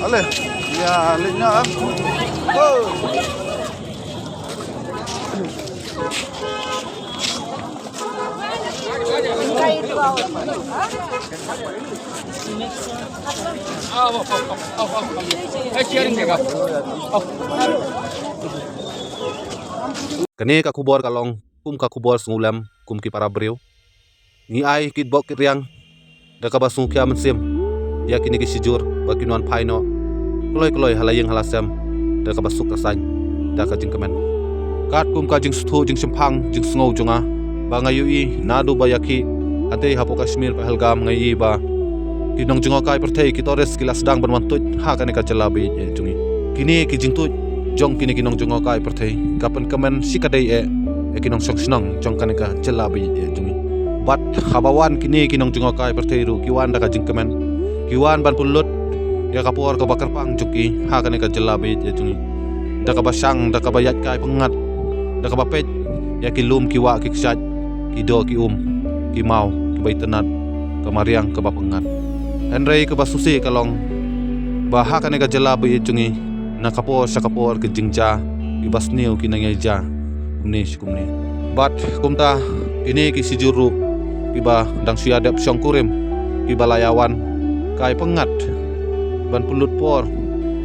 Ale, ya alihnya ah. Oh. Kani ka kubor kalong kum ka kubor sungulam kum ki para breu ni ai kit bok kit riang da ka basu kya mensim ya kini ki sijur ba kinuan paino kloi halayeng halasam da ka basuk kasan da ka jingkemen kat kum ka jing sthu jing simpang jing sngo junga ba ngayui nadu ba yaki ate hapo kashmir pahalgam ngai ba kinong junga kai perthei ki tores ki lasdang banwan tut ha kani ka jalabi jungi kini ki jing tut jong kini kinong junga kai perthei kapan kamen sikadai kinong song snang jong kani ka jalabi jungi bat habawan kini kinong junga kai perthei ru kiwan da ka jing kemen kiwan ban pulut ya kapor ka bakar pang juki ha kani ka jalabi jungi da ka basang da ka bayat kai pengat da ka bapet ya kilum kiwa kiksat kido ki ki mau ki baitenat ka mariang ka bapengat henrei ka basusi kalong baha kani ka jalabi jungi na kapor sa kapor ke jingja ibasniu kinangyaja kumni bat kumta ini ki sijuru kiba dang siadap syongkurim kiba layawan kai pengat ban pulut por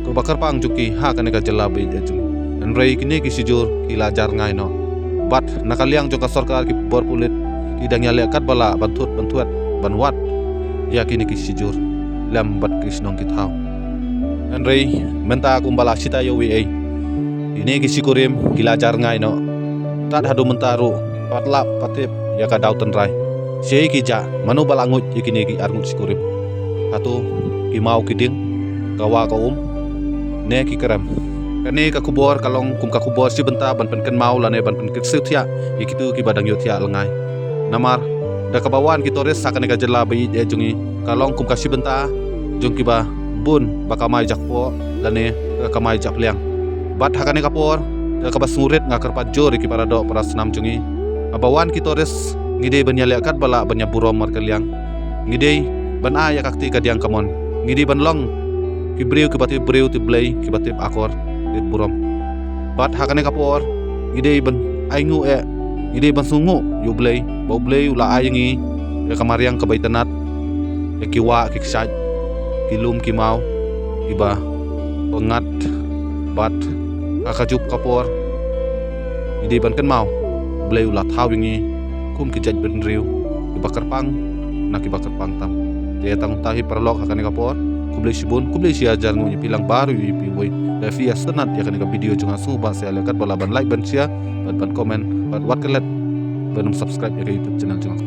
ke bakar pang juki ha kani ka jalabi jung dan rei kini ki sijur ki lajar ngai no bat nakaliang joka sarkar ki bor pulit ki dang yalekat bala bantuat banwat ya kini ki sijur lam bat krisnong kitau Andrei menta kumbala sita yowi ini kisi kurim gilajar ngai no tat hadu mentaru patlap patip ya ka dauten rai sei kija manu balangut ikini ki arngut sikurim hatu ki mau kiding kawa ka ne ki keram kani ka kubor kalong kum ka kubor si benta ban pen mau lane ban pen kitsutia ikitu ki badang yotia lengai namar da ka bawan ki tores sakane ka jela bayi jungi kalong kum ka si benta jung ki ba bun bakamai jakpo lane kamai japliang bat hakane kapor ka basurit ngakar pajor ki parado prasnam jungi abawan ki tores ngide banyale akat bala banya burom mar kaliang ngide ban aya kakti kadiang kamon ngide ban long ki breu ki bati breu ti blai ki bati akor ti burom bat hakane kapor ngide ban aingu ngide ban sungu yu blai bau blai ula ayangi kamariang kebaitenat kiwa kiksaj kilum kimau iba pengat bat akajup kapor ide ban kan mau blai ulat hawingi kum kijaj benriu ibakar pang nak ibakar pang tam dia tang tahi perlok akan kapor kublai sibun kublai siajar ngunyi pilang baru yipi woi da via senat ya kan video jangan suba saya lekat balaban like ban share ban komen ban wat kelet ban subscribe ya ke YouTube channel jangan